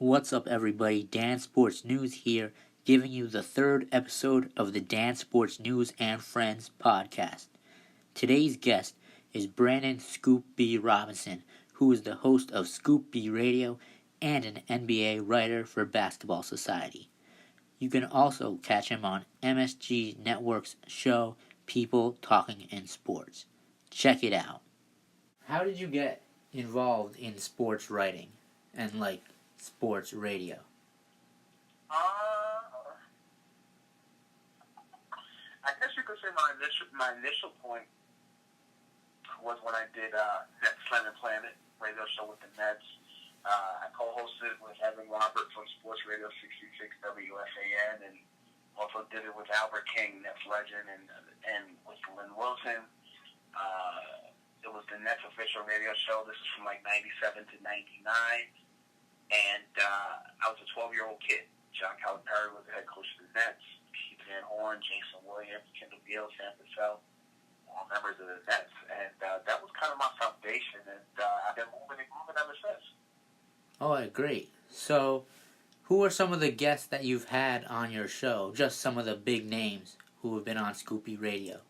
What's up, everybody? Dan Sports News here, giving you the third episode of the Dan Sports News and Friends podcast. Today's guest is Brandon Scoop B. Robinson, who is the host of Scoop B Radio and an NBA writer for Basketball Society. You can also catch him on MSG Network's show, People Talking in Sports. Check it out. How did you get involved in sports writing and sports radio? I guess you could say my initial point was when I did Net Slamming Planet radio show with the Nets. I co-hosted with Evan Roberts on Sports Radio 66 WFAN, and also did it with Albert King, Nets legend, and with Lynn Wilson. It was the Nets official radio show. This is from 97 to 99. And I was a 12-year-old kid. John Calipari was the head coach of the Nets. Keith Van Horn, Jason Williams, Kendall Beal, Sam Cassell, all members of the Nets. And that was kind of my foundation. And I've been moving ever since. Oh, great. So, who are some of the guests that you've had on your show? Just some of the big names who have been on Scoopy Radio.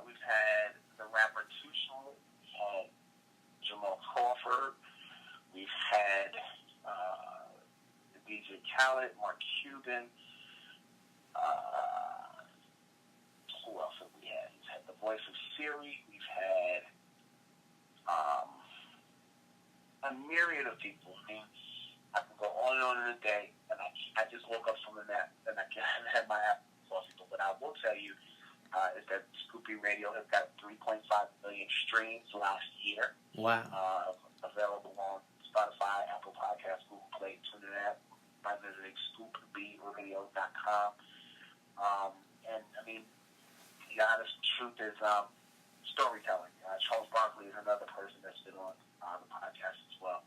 We've had the rapper Tucson. We've had Jamal Crawford. We've had the DJ Khaled, Mark Cuban. Who else have we had? We've had the voice of Siri. We've had a myriad of people. I mean, I can go on and on in a day, and I just woke up from the nap, and I haven't had my apple coffee. But what I will tell you is that Scoopy Radio has got 3.5 million streams last year. Wow. Available on Spotify, Apple Podcasts, Google Play, TuneIn app, by visiting scoopbradio.com. And I mean, the honest truth is storytelling. Charles Barkley is another person that's been on the podcast as well.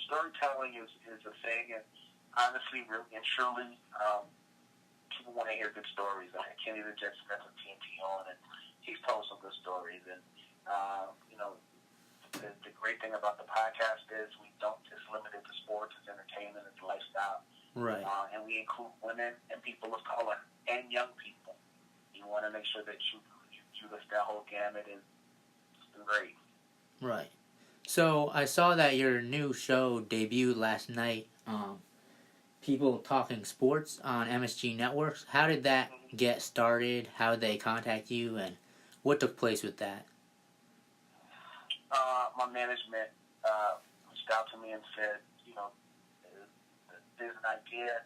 Storytelling is a thing, and honestly, really and truly, people want to hear good stories. Kenny the Jet spent some TNT on, and he's told some good stories. And the great thing about the podcast is we don't just limit it to sports, it's entertainment, it's lifestyle. Right. And we include women and people of color and young people. You want to make sure that you list that whole gamut, and it's been great. Right. So I saw that your new show debuted last night, People Talking Sports on MSG Networks. How did that get started? How did they contact you, and what took place with that? My management reached out to me and said, there's an idea.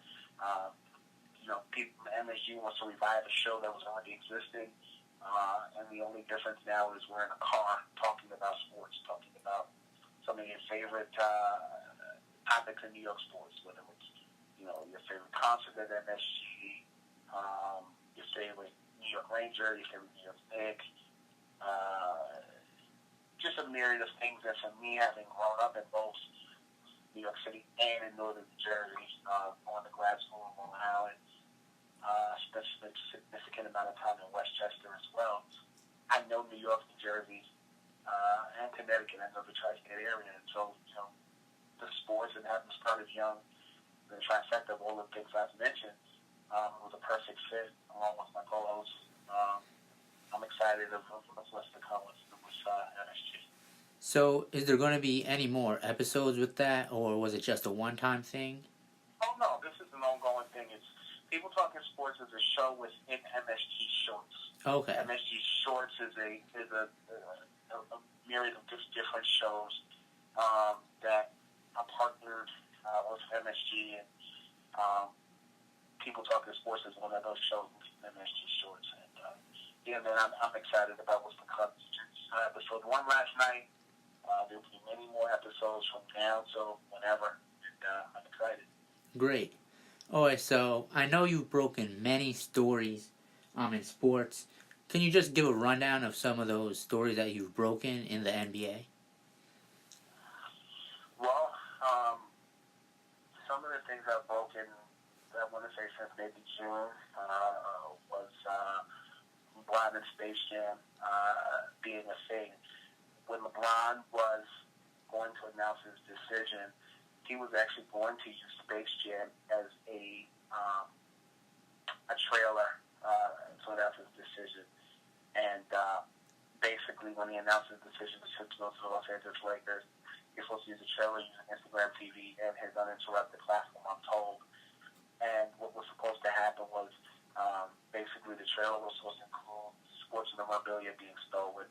MSG wants to revive a show that was already existing, and the only difference now is we're in a car talking about sports, talking about some of your favorite topics in New York sports, whether it's your favorite concert at MSG, your favorite New York Ranger, your favorite New York Knicks. Just a myriad of things that, for me, having grown up in both New York City and in northern New Jersey, going to grad school in Long Island, spent a significant amount of time in Westchester as well. I know New York, New Jersey, and Connecticut. I know the tri-state area, and so the sports and having started young, the trifecta of all the things I've mentioned, was a perfect fit along with my co-host. I'm excited of what's to come with MSG. So is there going to be any more episodes with that, or was it just a one-time thing? Oh no, this is an ongoing thing. It's People Talking Sports is a show within MSG Shorts. Okay. MSG Shorts is a myriad of different shows that are partnered with MSG, and People Talking Sports is one of those shows within MSG Shorts. And man, I'm excited about what's to come. Episode 1 last night. There'll be many more episodes from now till whenever, and I'm excited. Great. Alright, so I know you've broken many stories in sports. Can you just give a rundown of some of those stories that you've broken in the NBA? Well, some of the things I've broken, I want to say since maybe June, was LeBron and Space Jam being a thing. When LeBron was going to announce his decision he was actually going to use Space Jam as a trailer to announce his decision. And basically, when he announced his decision to go to the Los Angeles Lakers, he was supposed to use a trailer using Instagram TV and his uninterrupted platform, I'm told. And what was supposed to happen was basically the trailer was supposed to include sports memorabilia being stolen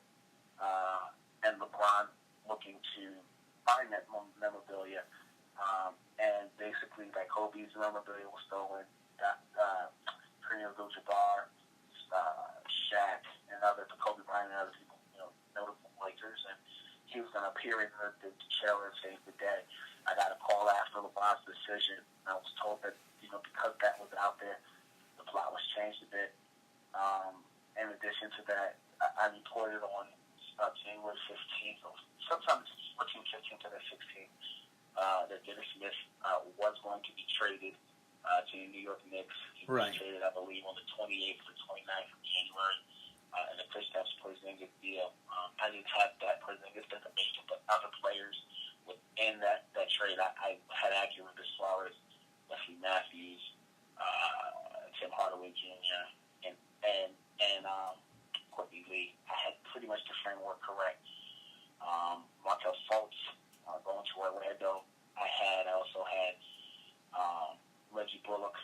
and LeBron looking to find that memorabilia. And basically, like Kobe's memorabilia was stolen, Kareem Abdul-Jabbar, Shaq, and Kobe Bryant and other people, notable Lakers. And he was going to appear in the trailer and save the day. I got a call after LeBron's decision. I was told that, because that was out there, the plot was changed a bit. In addition to that, I reported on January 15th, or sometime between 15th to the 16th, that Dennis Smith was going to be traded to the New York Knicks. He was traded, I believe, on the 28th or 29th of January, and the Kristaps Porzingis deal. I didn't have that Porzingis information, but other players within that trade, I had accurate as far as Wesley Matthews, Tim Hardaway Jr., and Courtney Lee. I had pretty much the framework correct. Markel Fultz going to Orlando. I also had Reggie Bullock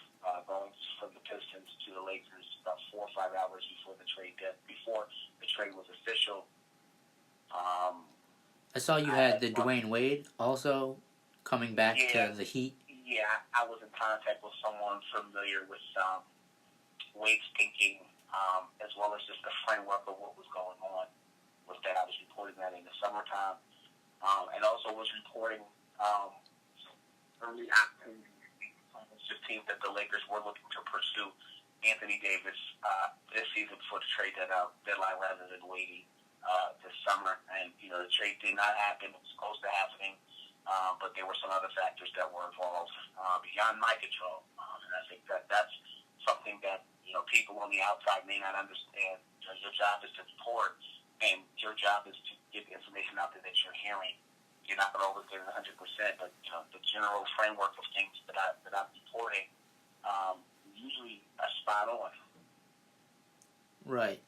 going from the Pistons to the Lakers about 4 or 5 hours before the trade was official. I saw you had the Dwayne Wade also coming back to the Heat. Yeah, I was in contact with someone familiar with Wade's thinking, as well as just the framework of what was going on with that. I was reporting that in the summertime, and also was reporting early October 15th that the Lakers were looking to pursue Anthony Davis this season before the trade deadline rather than waiting this summer. And, the trade did not happen. It was close to happening, but there were some other factors that were involved beyond my control. And I think that's something that, people on the outside may not understand. Your job is to report, and your job is to get the information out there that you're hearing. You're not going to always get it 100%, but the general framework of things that I'm reporting usually are spot on. Right.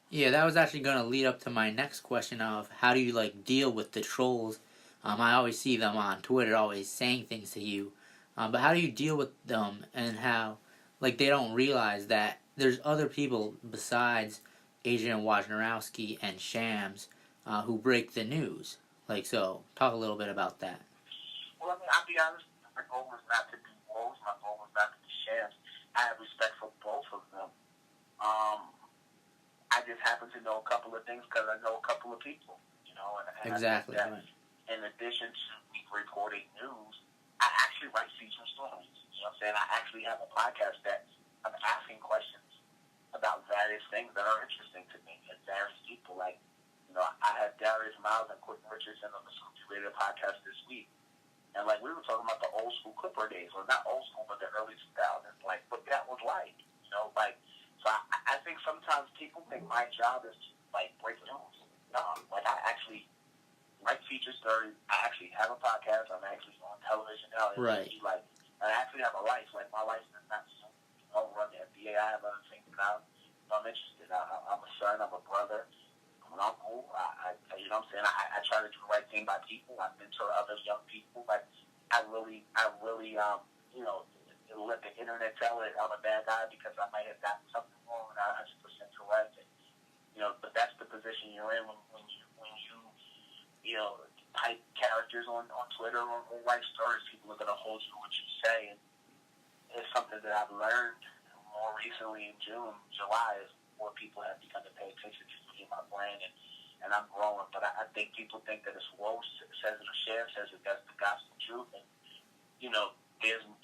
Yeah, that was actually going to lead up to my next question of how do you deal with the trolls? I always see them on Twitter, always saying things to you, but how do you deal with them and how they don't realize that there's other people besides Adrian Wojnarowski and Shams who break the news? So talk a little bit about that. Well, I'll be honest, my goal was not to be Woj, my goal was not to be Shams. I have respect for both of them. I just happen to know a couple of things because I know a couple of people, and exactly. I think that in addition to me reporting news, I actually write feature stories. You know what I'm saying? I actually have a podcast that I'm asking questions about various things that are interesting to me and various people. I had Darius Miles and Quentin Richardson on the Scoop Radio podcast this week. And, we were talking about the old school Clipper days. Well, not old school, but the early 2000s. What that was like. So I think sometimes people think my job is to, break news. No, I actually write feature stories. I actually have a podcast. I'm actually on television now. Right. I actually have a life. My life is not just run the NBA. I have other things that I'm interested in. I'm a son. I'm a brother. I'm an uncle. You know what I'm saying? I try to do the right thing by people. I mentor other young people. I really, let the internet tell it I'm a bad guy because I might have gotten something wrong and I'm 100% correct. But that's the position you're in when you type characters on Twitter or write stories. People are going to hold you to what you say. And it's something that I've learned more recently in July is more people have begun to pay attention to me and my brand, and I'm growing. But I think people think that it's Woj says it or Cher says it. That's the gospel truth. And,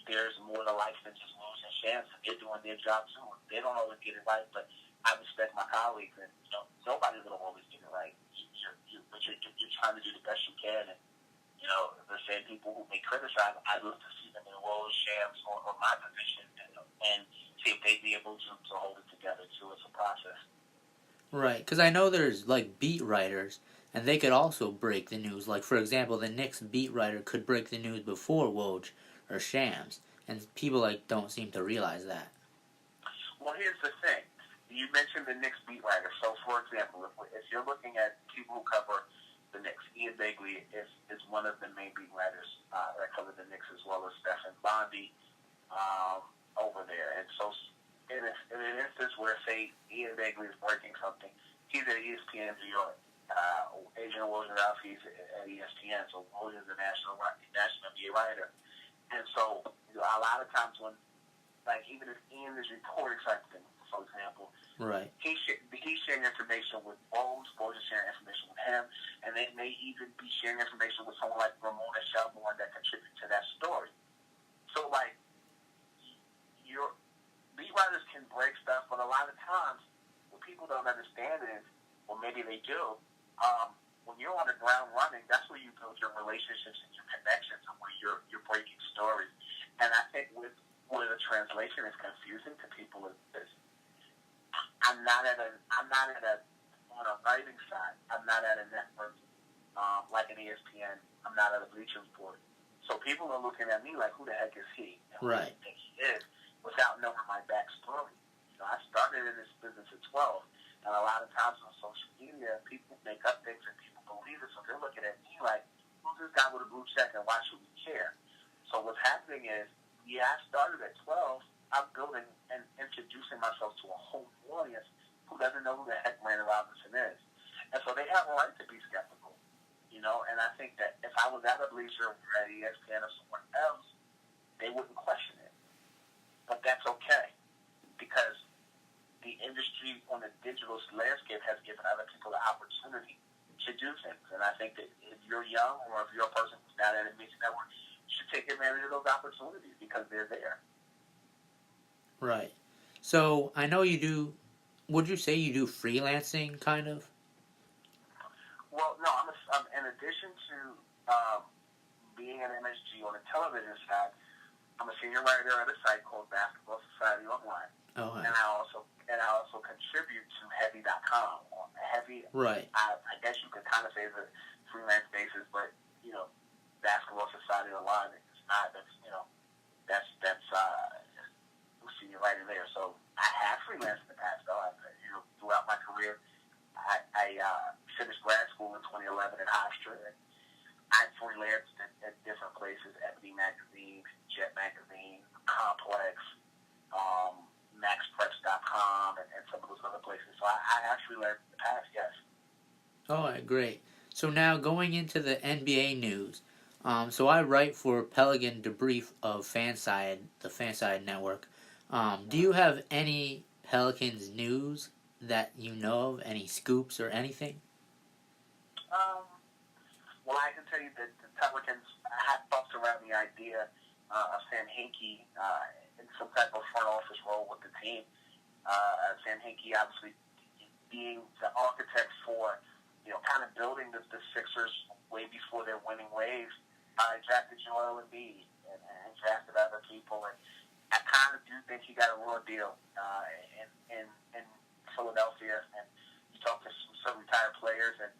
there's more to life than just Woj and Cher. They're doing their job too. They don't always get it right, but I respect my colleagues. And, nobody's going to always get it right. But you're trying to do the best you can. And, the same people who may criticize, I'd love to see them in Woj, Shams, or my position and see if they'd be able to hold it together too. It's a process. Right, because I know there's beat writers, and they could also break the news. Like, for example, the Knicks beat writer could break the news before Woj or Shams, and people don't seem to realize that. Well, here's the thing. You mentioned the Knicks beat writer. So, for example, if you're looking at people who cover the Knicks, Ian Begley is one of the main beat writers that cover the Knicks, as well as Stephen Bondi over there. And so, in an instance where, say, Ian Begley is breaking something, he's at ESPN New York. Adrian Wojnarowski's at ESPN, so Woj is a national NBA writer. And so, a lot of times when, even if Ian is reporting something, for example, right, he's sharing information with Woj is sharing information with him, and they may even be sharing information with someone like Ramona Shelburne that contributes to that story. So, your beat writers can break stuff, but a lot of times, what people don't understand is, or maybe they do, when you're on the ground running, that's where you build your relationships and your connections, and where you're breaking stories. And I think where the translation is confusing to people is I'm not on a writing side. I'm not at a network like an ESPN. I'm not at a Bleacher Report. So people are looking at me like, who the heck is he? And who right, do you think he is? Without knowing my backstory. I started in this business at 12, and a lot of times on social media, people make up things and people believe it. So they're looking at me like, who's this guy with a blue check, and why should we care? So what's happening is, I started at 12. I'm building and introducing myself to a whole audience who doesn't know who the heck Randy Robinson is. And so they have a right to be skeptical, and I think that if I was at a Bleacher or at ESPN or somewhere else, they wouldn't question it. But that's okay, because the industry on the digital landscape has given other people the opportunity to do things. And I think that if you're young or if you're a person who's not at a major network, you should take advantage of those opportunities because they're there. Right. So I know you do. Would you say you do freelancing, kind of? Well, no. In addition to being an MSG on the television side, I'm a senior writer at a site called Basketball Society Online. Oh, hi. And I also contribute to Heavy.com. Heavy. Right. I guess you could kind of say it's a freelance basis, but Basketball Society Online is not. That's senior writer there. So I have freelanced in the past, though. Throughout my career, I finished grad school in 2011 at Hofstra, and I freelanced at different places: Ebony Magazine, Jet Magazine, Complex, MaxPreps.com, and some of those other places. So I have freelanced in the past, yes. All right, great. So now going into the NBA news. So I write for Pelican Debrief of Fanside, the Fanside Network. Do you have any Pelicans news that you know of? Any scoops or anything? Well, I can tell you that the Pelicans have bumped around the idea of Sam Hinkie in some type of front office role with the team. Sam Hinkie obviously being the architect for, kind of building the Sixers way before their winning waves. Drafted Joel Embiid and drafted other people, and I kind of do think he got a raw deal in Philadelphia. And you talk to some retired players and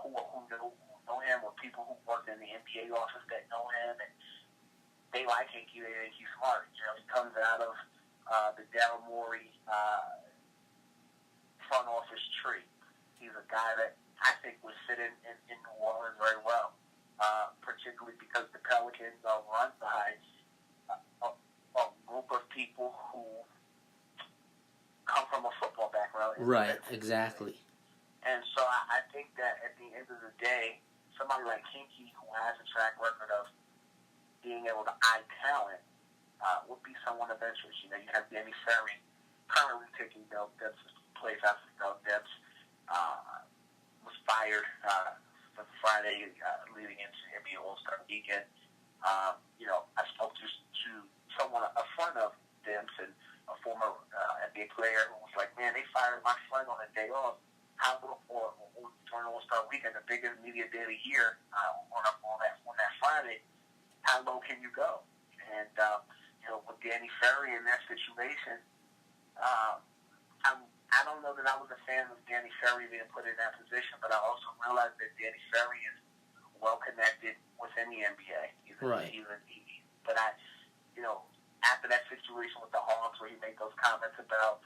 who know him, or people who work in the NBA office that know him, and they like Hinkie. They think he's smart. He comes out of the Daryl Morey front office tree. He's a guy that I think would fit in New Orleans very well, particularly because the Pelicans are run by a group of people who come from a football background. Right, exactly. And so I think that at the end of the day, somebody like Hinkie, who has a track record of being able to eye talent, would be someone of interest. You have Danny Ferry currently taking Del Debs' place after Del Debs was fired for Friday leading into NBA All-Star Weekend. I spoke to someone, a friend of Debs and a former NBA player, who was like, man, they fired my friend on a day off. How or during All-Star Weekend, the biggest media day of the year, on that Friday, how low can you go? And with Danny Ferry in that situation, I I don't know that I was a fan of Danny Ferry being put in that position, but I also realized that Danny Ferry is well connected within the NBA. Right. But after that situation with the Hawks where he made those comments about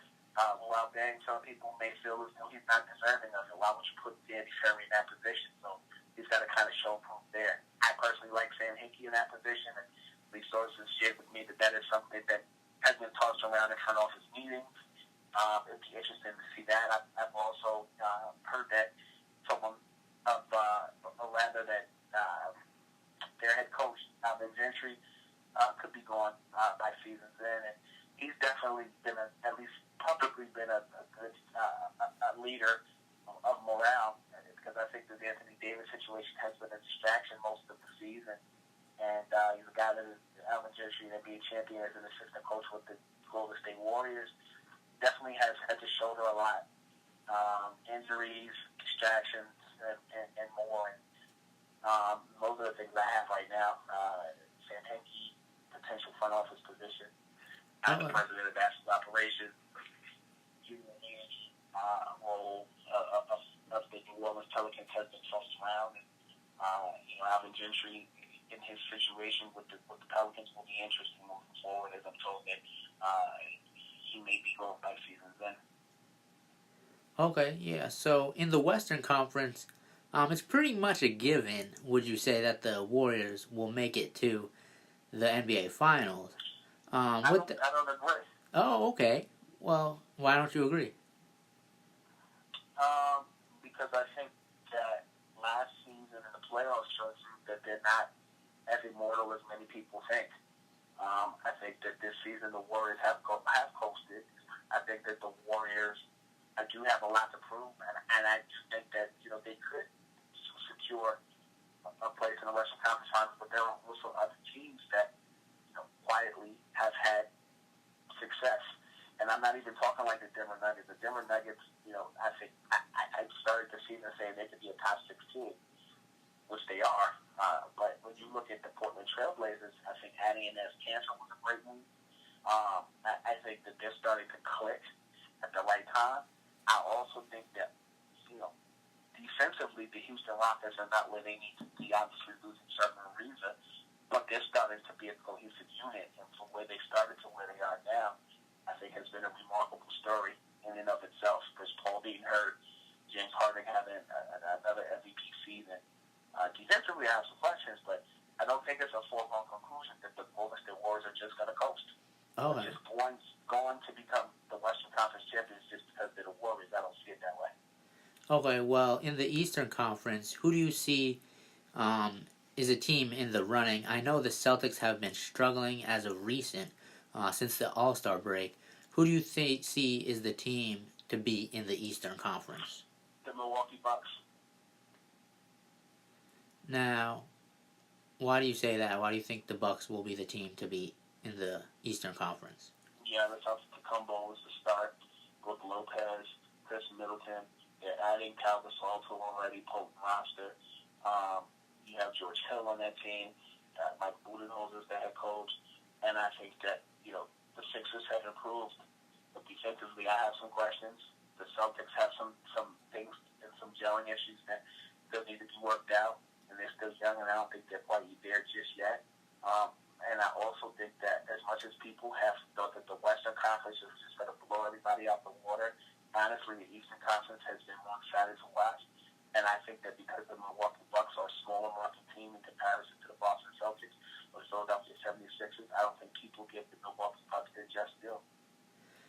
while being some people may feel as though he's not deserving of it, why would you put Danny Ferry in that position? So he's got to kind of show proof there. I personally like Sam Hinkie in that position, and these sources shared with me that is something that has been tossed around in front office meetings. It'd be interesting to see that. I've also heard that someone their head coach, Alvin Gentry, could be gone by season's end, and he's definitely been at least publicly been a good leader of morale, because I think the Anthony Davis situation has been a distraction most of the season, and he's a guy that is Alvin Gentry, an NBA champion as an assistant coach with the Golden State Warriors, definitely has had to shoulder a lot. Injuries, distractions, and more. And those are the things I have right now. Sam Hinkie, potential front office position. I'm the president of basketball operations. Role of the New Orleans Pelicans has been tossed around. And, Alvin Gentry, in his situation with the Pelicans, will be interesting moving forward, as I'm told that he may be going by season's end. Okay, yeah. So in the Western Conference, it's pretty much a given, would you say, that the Warriors will make it to the NBA Finals? I don't agree. Oh, okay. Well, why don't you agree? Because I think that last season in the playoffs shows that they're not as immortal as many people think. I think that this season the Warriors have coasted. I think that the Warriors do have a lot to prove, and I do think that they could secure a place in the Western Conference Finals. But there are also other teams that quietly have had success, and I'm not even talking like the Denver Nuggets. The Denver Nuggets, I think I started the season saying they could be a top 6 team, which they are. But when you look at the Portland Trail Blazers, I think adding in as Cancer was a great move. I think that they're starting to click at the right time. I also think that, defensively, the Houston Rockets are not where they need to be. Obviously, losing Trevor Ariza, but they're starting to be a cohesive unit. And from where they started to where they are now, I think has been a remarkable story in and of itself. Chris Paul being hurt, James Harden having another MVP season. Defensively, I have some questions, but I don't think it's a foregone conclusion that the Golden State Warriors are just going to coast. Oh, just going to become the Western Conference champions just because they're the Warriors. I don't see it that way. Okay, well, in the Eastern Conference, who do you see is a team in the running? I know the Celtics have been struggling as of recent, since the All-Star break. Who do you see is the team to be in the Eastern Conference? The Milwaukee Bucks. Now, why do you say that? Why do you think the Bucks will be the team to be in the Eastern Conference? Yeah, the Antetokounmpo was the start. Brook Lopez, Chris Middleton. They're adding Pau Gasol to an already potent roster. You have George Hill on that team. Mike Budenholzer is the head coach. And I think that, the Sixers have improved. But defensively, I have some questions. The Celtics have some things and some gelling issues that still need to be worked out. And they're still young, and I don't think they're quite there just yet. And I also think that as much as people have thought that the Western Conference is just going to blow everybody out the water, honestly, the Eastern Conference has been more exciting to watch. And I think that because the Milwaukee Bucks are a smaller market team in comparison to the Boston Celtics or the Philadelphia 76ers, I don't think people give the Milwaukee Bucks their just due.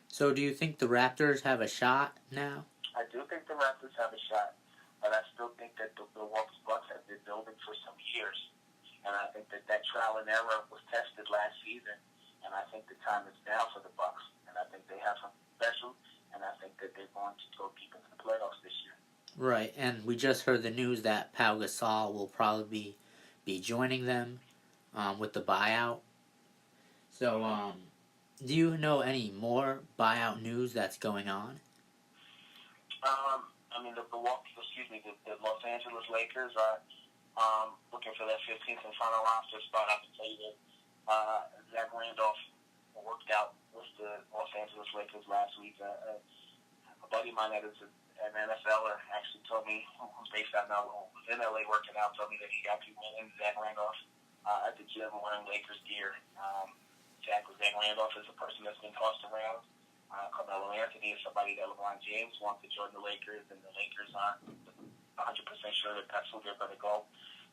So do you think the Raptors have a shot now? I do think the Raptors have a shot, but I still think that the Milwaukee Bucks have been building for some years. And I think that trial and error was tested last season, and I think the time is now for the Bucks. And I think they have something special, and I think that they're going to go deep into the playoffs this year. Right, and we just heard the news that Pau Gasol will probably be joining them with the buyout. So, do you know any more buyout news that's going on? The Los Angeles Lakers are looking for their 15th and final roster spot. I can tell you that Zach Randolph worked out with the Los Angeles Lakers last week. a buddy of mine that is an NFLer actually told me, who's based out now, was in LA working out, told me that he actually went in Zach Randolph at the gym wearing Lakers gear. Zach Randolph is a person that's been tossed around. Carmelo Anthony is somebody that LeBron James wants to join the Lakers, and the Lakers aren't 100% sure that that's who they're going to go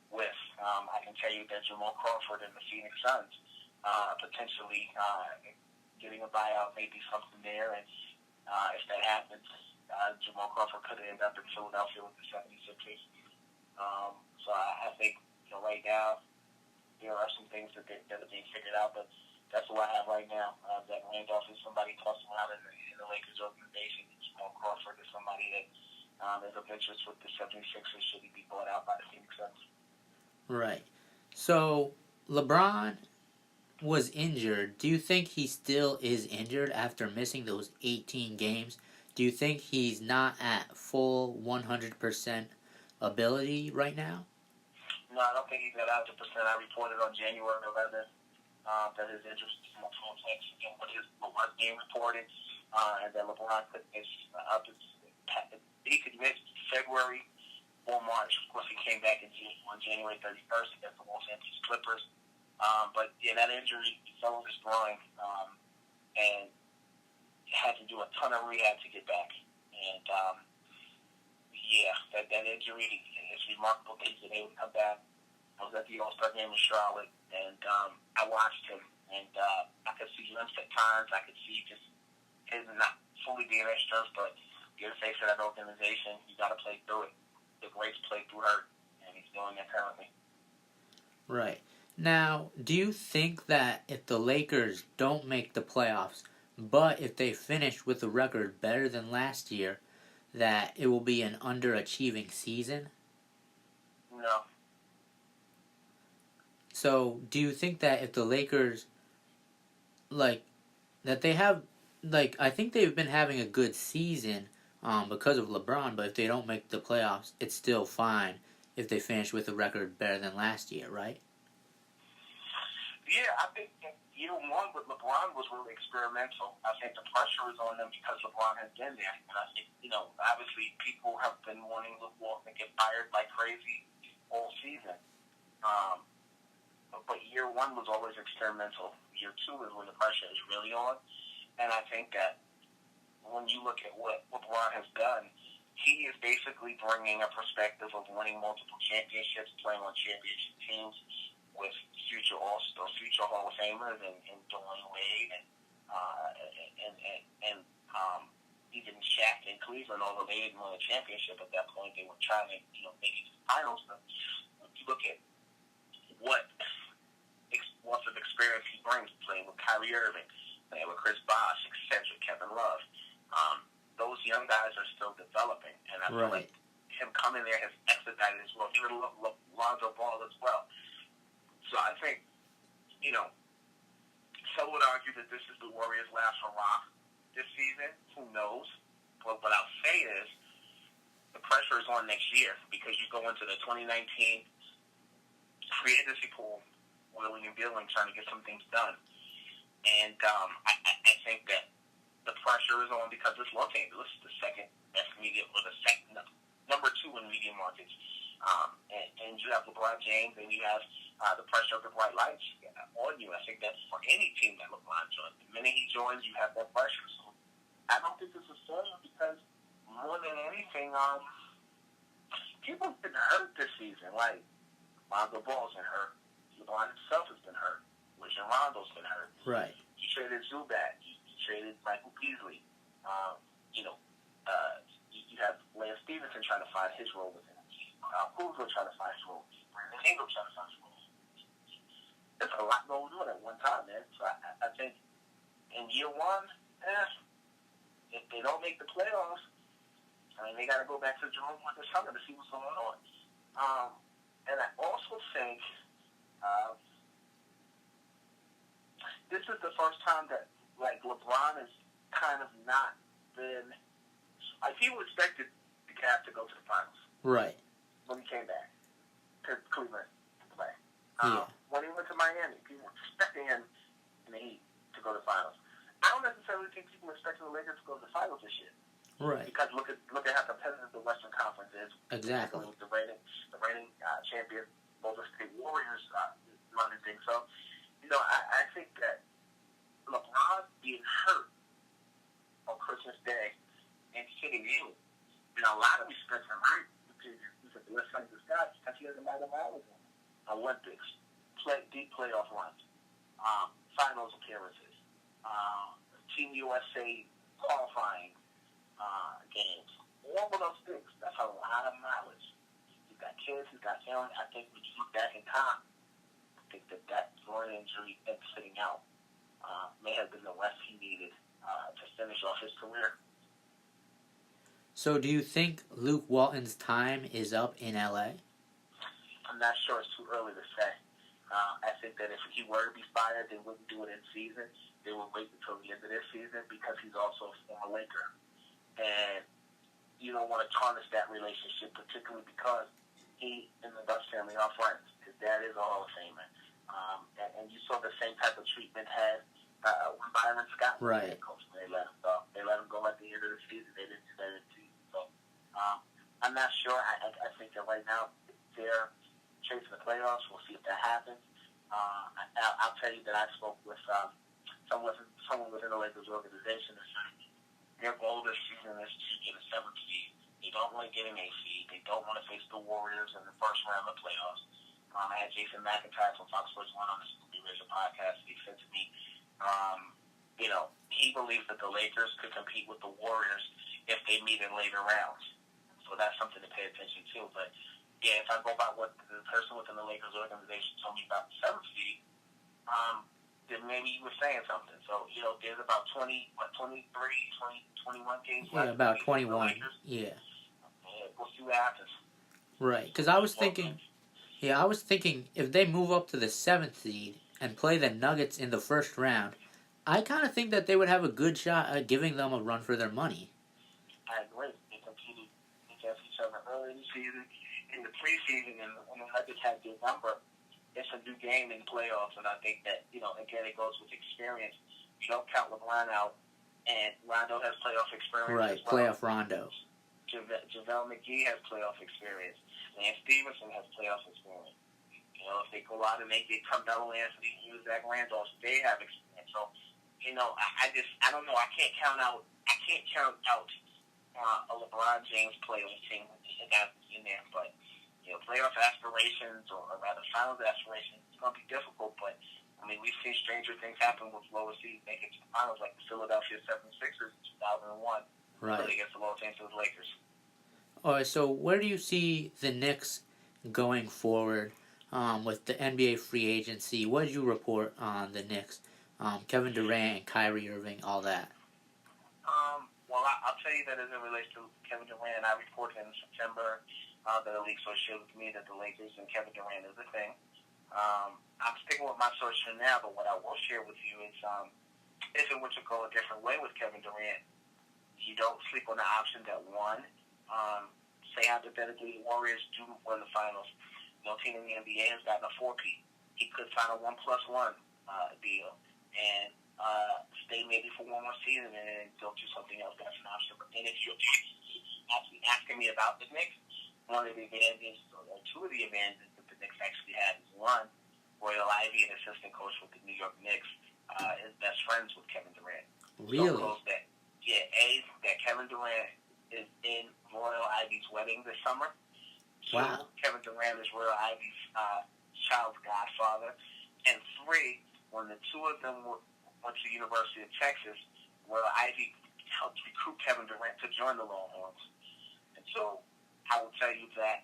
with. I can tell you that Jamal Crawford and the Phoenix Suns potentially getting a buyout may be something there, and if that happens, Jamal Crawford could end up in Philadelphia with the 76ers. So I think right now there are some things that are being figured out, but that's what I have right now. That Randolph is somebody tossing around in the Lakers organization. Jamal Crawford is somebody that is of interest with the 76ers should he be bought out by the Phoenix Suns. Right. So, LeBron was injured. Do you think he still is injured after missing those 18 games? Do you think he's not at full 100% ability right now? No, I don't think he's at 100%. I reported on January 11th that his injury was complex. What was being reported, and that LeBron could miss he could miss February or March. Of course, he came back on January 31st against the Los Angeles Clippers. But yeah, that injury fell on his groin, and had to do a ton of rehab to get back. And yeah, that injury is remarkable. He's been able to come back. I was at the All-Star game in Charlotte, and I watched him, and I could see limps at times. I could see just his not fully being at strength, but you're the face of that organization. You got to play through it. The greats play through hurt, and he's doing that currently. Right. Now, do you think that if the Lakers don't make the playoffs, but if they finish with a record better than last year, that it will be an underachieving season? No. So, do you think that if the Lakers, that they have, I think they've been having a good season because of LeBron, but if they don't make the playoffs, it's still fine if they finish with a record better than last year, right? Yeah, I think year one with LeBron was really experimental. I think the pressure is on them because LeBron has been there. And I think, obviously people have been wanting LeBron to get fired like crazy all season. But year one was always experimental. Year two is when the pressure is really on. And I think that when you look at what LeBron has done, he is basically bringing a perspective of winning multiple championships, playing on championship teams with future All-Star, future Hall of Famers, and Dwayne Wade, and even Shaq in Cleveland. Although they didn't win a championship at that point, they were trying to make it to the finals. But if you look at what of experience he brings, playing with Kyrie Irving, playing with Chris Bosh, etc., Kevin Love, those young guys are still developing, and I feel like him coming there has expedited as well. Even Lonzo Ball as well. So I think, some would argue that this is the Warriors' last hurrah this season. Who knows? But what I'll say is the pressure is on next year because you go into the 2019 free agency pool, willing and dealing, trying to get some things done. And I think that the pressure is on because it's Los Angeles, the second best media, or the second number 2 in media markets. And you have LeBron James, and you have the pressure of the bright lights on you. I think that's for any team that LeBron joins. The minute he joins, you have that pressure. So I don't think this is failure because more than anything, people have been hurt this season. Like, Lonzo Ball's been hurt. LeBron himself has been hurt. Rajon Rondo's been hurt. Right. You traded Zubac. You traded Michael Beasley. You have Lance Stevenson trying to find his role within the team. Kuzma trying to find his role. Brandon Ingram trying to find his role. There's a lot going on at one time, man. So I think in year one, if they don't make the playoffs, they got to go back to the drawing board this summer to see what's going on. And I also think this is the first time that, LeBron has kind of not been... people expected the Cavs to go to the finals. Right. When he came back to Cleveland to play. Yeah. When he went to Miami, people were expecting him and the Heat to go to the finals. I don't necessarily think people expected the Lakers to go to the finals this year. Right. Because look at how competitive the Western Conference is. Exactly. With the reigning champion Golden State Warriors running things. So, I think that LeBron being hurt on Christmas Day and hitting you, in a lot of respects, he's the best friend of this guy because he has a lot of mileage on him. Olympics, deep playoff runs, finals appearances, Team USA qualifying games. All of those things. That's a lot of mileage. He's got kids, he's got family. I think when you look back in time, I think that groin injury and sitting out may have been the rest he needed to finish off his career. So do you think Luke Walton's time is up in LA? I'm not sure. It's too early to say. I think that if he were to be fired, they wouldn't do it in season. They would wait until the end of this season because he's also a former Laker. And you don't want to tarnish that relationship, particularly because he and the Dutch family are friends. His dad is a Hall of Famer. And you saw the same type of treatment had when Byron Scott was head coach. They let him go. They let him go at the end of the season. They didn't do that in the season. So I'm not sure. I think that right now they're chasing the playoffs. We'll see if that happens. I'll tell you that I spoke with someone within the Lakers organization that said their goal this season is to get a 7th seed. They don't want to get an 8th seed. They don't want to face the Warriors in the first round of the playoffs. I had Jason McIntyre from Fox Sports 1 on the Scoopy Radio podcast. He said to me, he believes that the Lakers could compete with the Warriors if they meet in later rounds. So that's something to pay attention to. But yeah, if I go by what the person within the Lakers organization told me about the 7th seed, then maybe he was saying something. So, there's about 21 games left. Yeah, about 21. Yeah. We'll see what happens. Right, because I was thinking if they move up to the 7th seed and play the Nuggets in the first round, I kind of think that they would have a good shot at giving them a run for their money. I agree. They competed against each other early in the season, in the preseason, and when the Nuggets had their number, it's a new game in the playoffs, and I think that, again, it goes with experience. You don't count LeBron out, and Rondo has playoff experience. Right, as well. playoff Rondo. JaVale McGee has playoff experience. Lance Stevenson has playoff experience. If they go out and they get Carmelo Anthony and Zach Randolph, they have experience. So, I don't know. I can't count out a LeBron James playoff team that's in there, but playoff aspirations or rather finals aspirations, it's going to be difficult. But we've seen stranger things happen with lower seeds making it to the finals, like the Philadelphia 76ers in 2001, right, against the Los Angeles Lakers. All right. So where do you see the Knicks going forward with the NBA free agency? What did you report on the Knicks? Kevin Durant and Kyrie Irving, all that. Well, I'll tell you that as it relates to Kevin Durant, I reported in September that the league source shared with me that the Lakers and Kevin Durant is a thing. I'm sticking with my source for now, but what I will share with you is if it were to go a different way with Kevin Durant, you don't sleep on the option that one, say hypothetically the Warriors do win the finals. No team in the NBA has gotten a 4-peat. He could sign a 1+1 deal and stay maybe for one more season and then go do something else. That's an option. And if you're actually asking me about the Knicks, one of the advantages, or two of the advantages that the Knicks actually have is one, Royal Ivey, an assistant coach with the New York Knicks, is best friends with Kevin Durant. Really? So close that, that Kevin Durant is in Royal Ivey's wedding this summer. Wow. 2, Kevin Durant is Royal Ivey's child's godfather. And 3, when the two of them went to the University of Texas, Royal Ivey helped recruit Kevin Durant to join the Longhorns. And so I will tell you that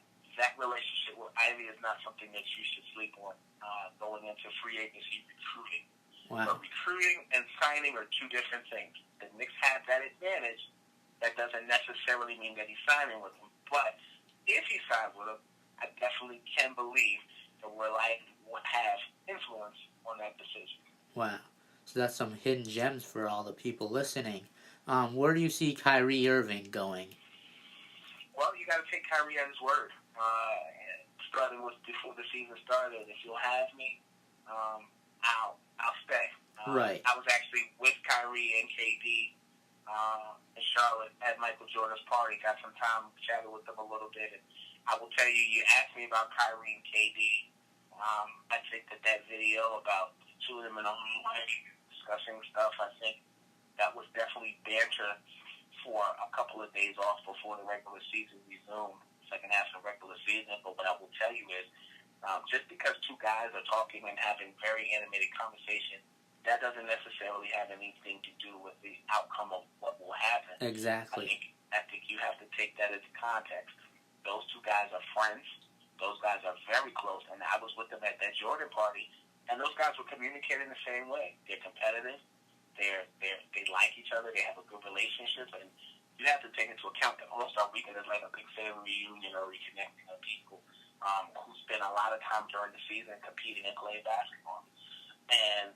relationship with Ivey is not something that you should sleep on going into free agency recruiting. Wow. But recruiting and signing are two different things. The Knicks have that advantage. That doesn't necessarily mean that he's signing with them. But if he signs with them, I definitely can believe that Royal Ivey would have influence on that decision. Wow. So that's some hidden gems for all the people listening. Where do you see Kyrie Irving going? Well, you got to take Kyrie at his word. Starting with before the season started, if you'll have me, I'll stay. Right. I was actually with Kyrie and KD in Charlotte at Michael Jordan's party. Got some time, chatted with them a little bit. And I will tell you, you asked me about Kyrie and KD. I think that video about the two of them in a hallway discussing stuff, I think that was definitely banter for a couple of days off before the regular season resumed, second half of the regular season. But what I will tell you is, just because two guys are talking and having very animated conversation, that doesn't necessarily have anything to do with the outcome of what will happen. Exactly. I think you have to take that into context. Those two guys are friends. Those guys are very close, and I was with them at that Jordan party, and those guys were communicating the same way. They're competitive. They like each other. They have a good relationship, and you have to take into account that All-Star Weekend is like a big family reunion or reconnecting of people who spend a lot of time during the season competing and playing basketball. And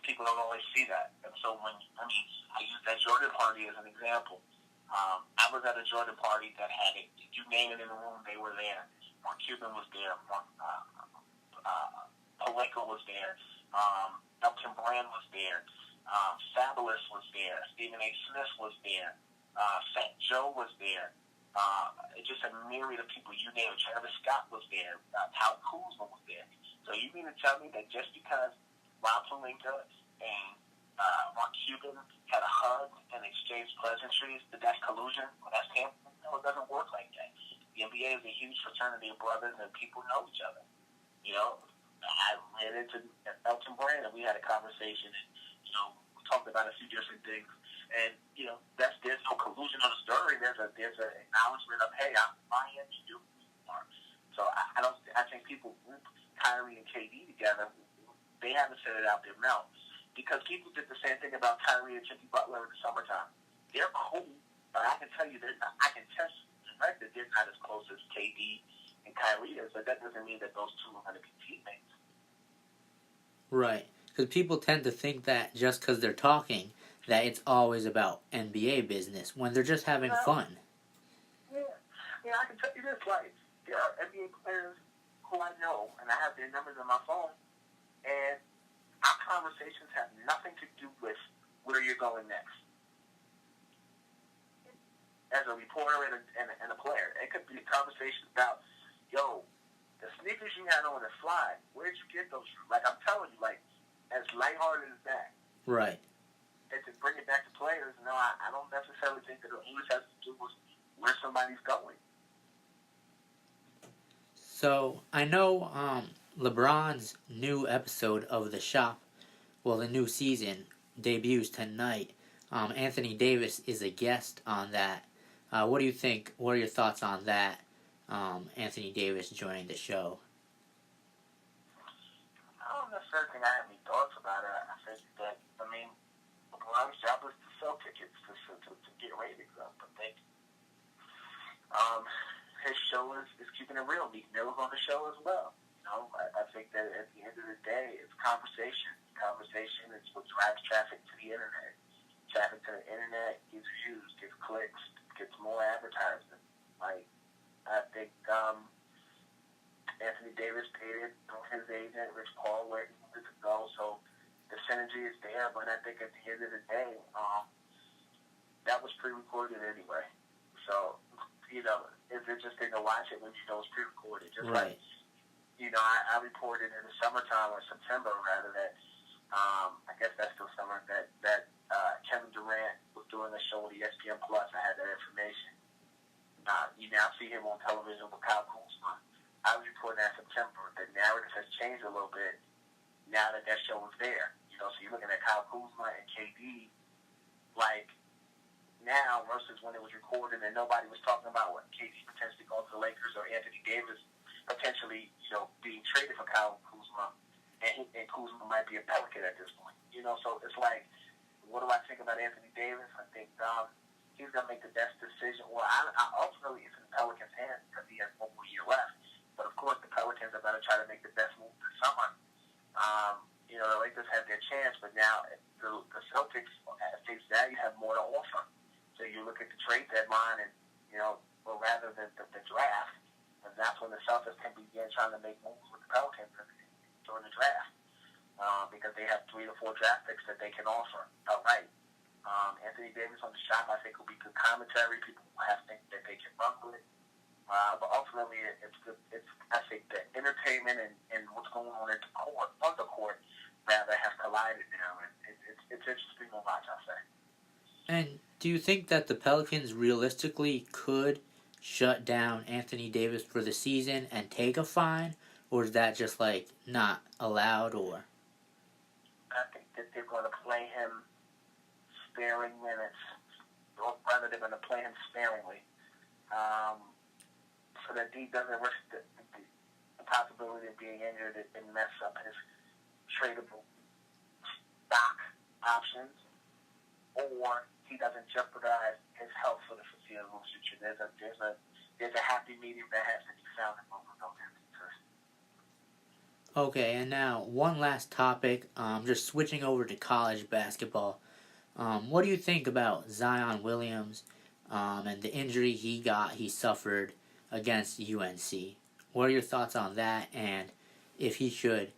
people don't always see that. And so I use that Jordan party as an example. I was at a Jordan party that had it. You name it in the room, they were there. Mark Cuban was there. Palenko was there. Elton Brand was there. Fabulous was there. Stephen A. Smith was there. Fat Joe was there. Just a myriad of people. You name it. Travis Scott was there. Kyle Kuzma was there. So you mean to tell me that just because Rob Pelinka and Mark Cuban had a hug and exchanged pleasantries, that's collusion? Well, that's tampering? No, it doesn't work like that. The NBA is a huge fraternity of brothers, and people know each other. You know, I ran into Elton Brand, and we had a conversation, and, we talked about a few different things. And, there's no collusion on the story. There's an acknowledgement of, hey, I'm buying, you do. So I think people group Kyrie and KD together. They haven't said it out their mouth. Because people did the same thing about Kyrie and Jimmy Butler in the summertime. They're cool, but I can tell you I can test that they're not as close as KD and Kyrie is, but that doesn't mean that those two are going to be teammates. Right. Because people tend to think that just because they're talking, that it's always about NBA business, when they're just having fun. Yeah, I can tell you this, like, there are NBA players who I know, and I have their numbers on my phone, and our conversations have nothing to do with where you're going next. As a reporter and a player, it could be a conversation about, the sneakers you had on the fly, where'd you get those from? Like, I'm telling you, like, as lighthearted as that. Right. And to bring it back to players, no, I don't necessarily think that it always has to do with where somebody's going. So, I know LeBron's new episode of The Shop, the new season, debuts tonight. Anthony Davis is a guest on that. What do you think? What are your thoughts on that? Anthony Davis joining the show. I don't necessarily think I have any thoughts about it. I think that, LeBron's job is to sell tickets, to get ratings up. I think his show is keeping it real. Meek Mill's on the show as well. I think that at the end of the day, it's conversation. Conversation is what drives traffic to the internet. Traffic to the internet gets views, gets clicks, gets more advertising. Like, I think Anthony Davis paid his agent, Rich Paul, where he wanted to go. So the synergy is there, but I think at the end of the day, that was pre-recorded anyway. So, it's interesting to watch it when you know it's pre-recorded. Just right. Like, I reported in the summertime or September, rather, that I guess that's still summer, that Kevin Durant was doing a show with ESPN Plus. I had that information. You now see him on television with Kyle Kuzma. I was reporting that in September. The narrative has changed a little bit now that show was there. So you're looking at Kyle Kuzma and KD, like, now versus when it was recorded and nobody was talking about what KD potentially going to the Lakers or Anthony Davis potentially, being traded for Kyle Kuzma, and Kuzma might be a Pelican at this point. So it's like, what do I think about Anthony Davis? I think he's going to make the best decision. Well, I ultimately it's in the Pelicans' hands because he has one more year left. But of course, the Pelicans are going to try to make the best move this summer. The Lakers had their chance, but now the Celtics, at face value, have more to offer. So you look at the trade deadline, and or rather than the draft, and that's when the Celtics can begin trying to make moves with the Pelicans during the draft, because they have 3 to 4 draft picks that they can offer outright. Anthony Davis on the shot, I think, will be good commentary. People will have to think that they can run with it. But ultimately, it's I think the entertainment and what's going on on the court, rather, have collided now, and it's interesting to watch, I'll say. And do you think that the Pelicans realistically could shut down Anthony Davis for the season and take a fine, or is that just like not allowed? Or I think that they're going to play him sparing minutes, or rather, they're going to play him sparingly, so that he doesn't risk the possibility of being injured and mess up his tradable stock options, or he doesn't jeopardize his health for the foreseeable future. There's a happy medium that has to be found in both of those instances. okay, and now one last topic. Just switching over to college basketball. What do you think about Zion Williams and the injury he suffered against UNC? What are your thoughts on that, and if he should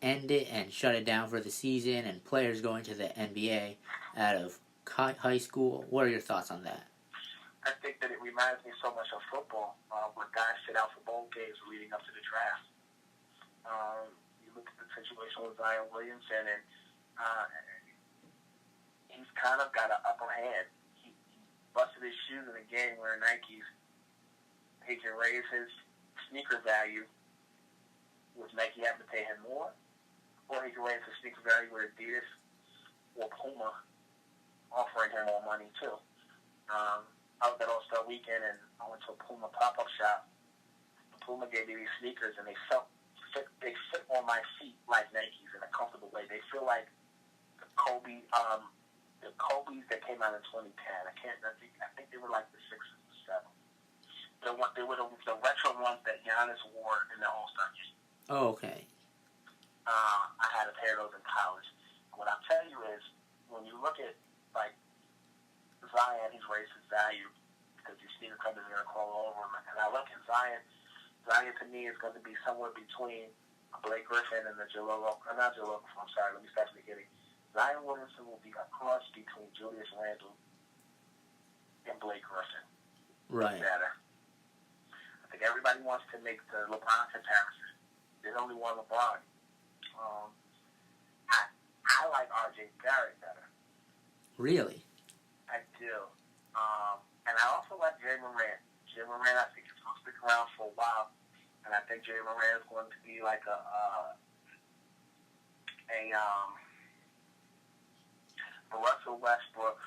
end it and shut it down for the season, and players going to the NBA out of high school? What are your thoughts on that? I think that it reminds me so much of football, where guys sit out for bowl games leading up to the draft. You look at the situation with Zion Williamson, and he's kind of got an upper hand. He busted his shoes in a game where Nike's, he can raise his sneaker value with Nike having to pay him more, or he can raise his sneaker value with Adidas or Puma offering him more money too. I was at All-Star Weekend, and I went to a Puma pop-up shop. Puma gave me these sneakers, and they fit on my feet like Nikes in a comfortable way. They feel like the Kobe's that came out in 2010. I think they were like the 6s or 7s. They were the retro ones that Giannis wore in the All-Star game. Oh, okay. I had a pair of those in college. What I'll tell you is, when you look at, like, Zion, he's raised his value because these sneaker companies are going to crawl over him. And I look at Zion to me is going to be somewhere between Blake Griffin and the let me start from the beginning. Zion Williamson will be a cross between Julius Randle and Blake Griffin. Right. Better. I think everybody wants to make the LeBron comparison. There's only one LeBron. I like R.J. Barrett better. Really? I do. And I also like Jay Morant. Jay Morant, I think, is going to stick around for a while. And I think Jay Morant is going to be like a Russell Westbrook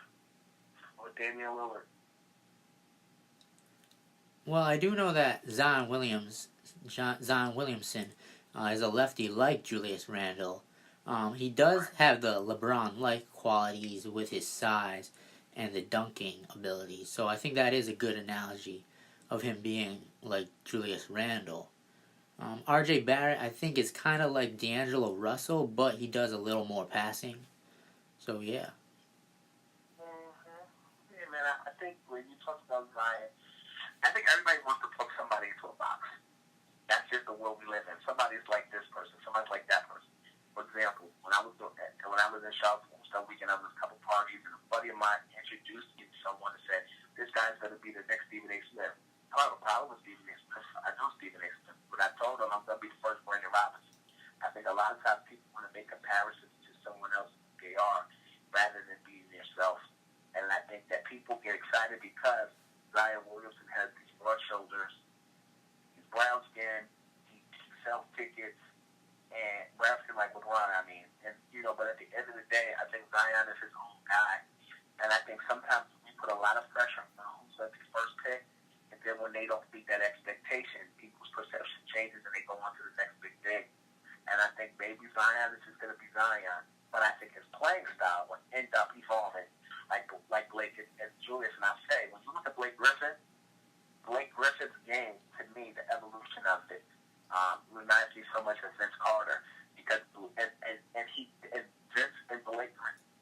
or Damian Lillard. Well, I do know that Zion Williamson is a lefty like Julius Randle. He does have the LeBron-like qualities with his size and the dunking ability. So I think that is a good analogy of him being like Julius Randle. R.J. Barrett, I think, is kind of like D'Angelo Russell, but he does a little more passing. So, yeah. Yeah, man, I think when you talk about Zion, I think everybody wants to put somebody into a box. That's just the world we live in. Somebody's like this person. Somebody's like that person. For example, when I was in Charlotte All-Star Weekend, I was at a couple parties, and a buddy of mine introduced me to someone and said, "This guy's going to be the next Stephen A. Smith." I don't have a problem with Stephen A. Smith. I know Stephen A. Smith, but I told him I'm going to be the first Brandon Robinson. I think a lot of times people want to make comparisons to someone else who they are rather than being themselves. And I think that people get excited because Zion Williamson has these broad shoulders, he's brown skin, he sells tickets, and brown skin like LeBron, I mean. And, but at the end of the day, I think Zion is his own guy. And I think sometimes we put a lot of pressure on who's going to be first pick. And then when they don't meet that expectation, people's perception changes and they go on to the next big thing. And I think maybe Zion is just going to be Zion. But I think his playing style will end up evolving like Blake and Julius. And I say, when you look at Blake Griffin's game, to me, the evolution of it reminds me so much of Vince Carter. Because Vince and Blake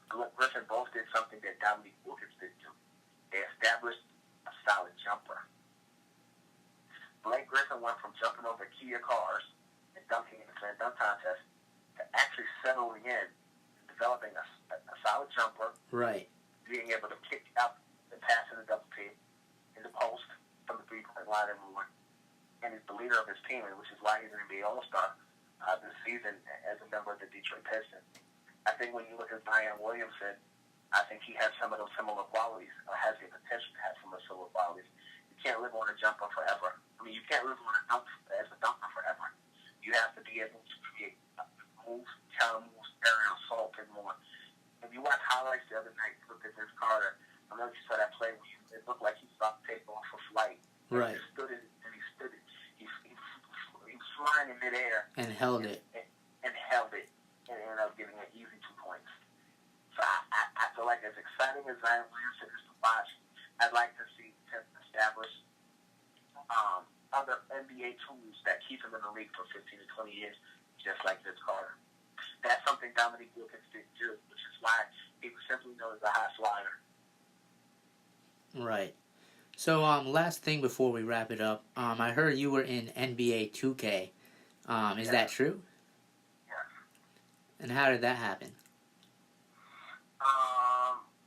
Griffin both did something that Dominique Wilkins didn't do. They established a solid jumper. Blake Griffin went from jumping over Kia cars and dunking in the slam dunk contest to actually settling in, developing a solid jumper. Right. leader of his team, which is why he's going to be All-Star this season as a member of the Detroit Pistons. I think when you look at Zion Williamson, I think he has some of those similar qualities, or has the potential to have some of those similar qualities. You can't live on a jumper forever. I mean, you can't live on a dunk as a dunker forever. You have to be able to create moves, counter moves, aerial assault, and more. If you watch highlights the other night, look at Vince Carter. I don't know if you saw that play where it looked like he was about to take off for flight. Right. He stood it, and he stood it. He was flying in midair. And held it. And held it. And ended up getting an easy 2 points. So I feel like as exciting as Zion Williamson is to watch, I'd like to see him establish other NBA tools that keep him in the league for 15 to 20 years, just like Vince Carter. That's something Dominique Wilkins didn't do, which is why he was simply known as a high flyer. Right. So, last thing before we wrap it up, I heard you were in NBA 2K. Is that true? Yes. And how did that happen?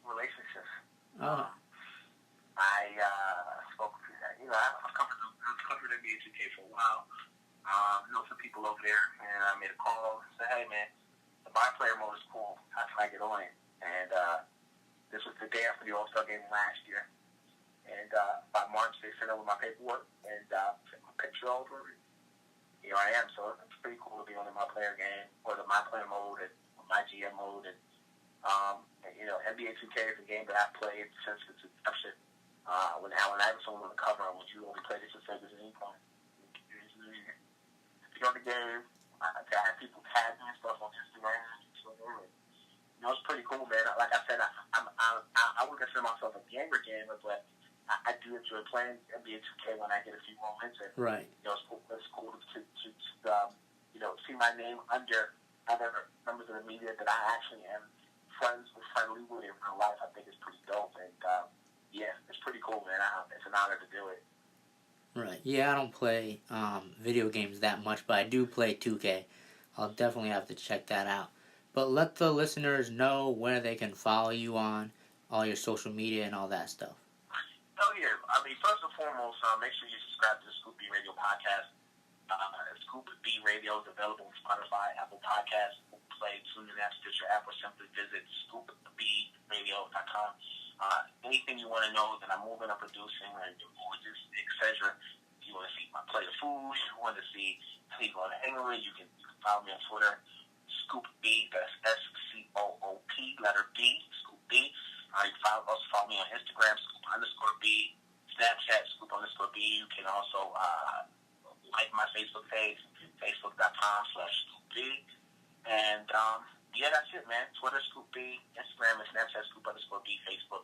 Relationships. Oh. I spoke to that. I've covered NBA 2K for a while. Know some people over there, and I made a call and said, hey, man, the player mode is cool. How can I get on it? And this was the day after the All-Star game last year. And by March, they sent over my paperwork and sent my picture over. Here I am. So it's pretty cool to be on the my player game, or the my player mode, and my GM mode. And NBA 2K is a game that I've played since its inception. When Allen Iverson was on the cover, which you only played it for at any point. You know the game. To have people tag me and stuff on Instagram. It's pretty cool, man. Like I said, I wouldn't consider myself a gamer gamer, but I do enjoy playing NBA 2K when I get a few moments. And, right. It's cool to see my name under other members of the media that I actually am friendly with in real life. I think it's pretty dope. And, it's pretty cool, man. It's an honor to do it. Right. Yeah, I don't play video games that much, but I do play 2K. I'll definitely have to check that out. But let the listeners know where they can follow you on all your social media and all that stuff. Oh, yeah. I mean, first and foremost, make sure you subscribe to the Scoop B Radio podcast. Scoop B Radio is available on Spotify, Apple Podcasts, Google Play, TuneIn app, Stitcher app, or simply visit scoopbradio.com. Anything you want to know that I'm moving or producing, or just etc. If you want to see my plate of food, you want to see me go on a hangover, you can follow me on Twitter, Scoop B, that's SCOOP, letter B, Scoop B. You can also follow me on Instagram, Scoop_B, Snapchat, Scoop_B. You can also like my Facebook page, facebook.com/ScoopB. And, that's it, man. Twitter, Scoop B, Instagram and Snapchat, Scoop_B, Facebook,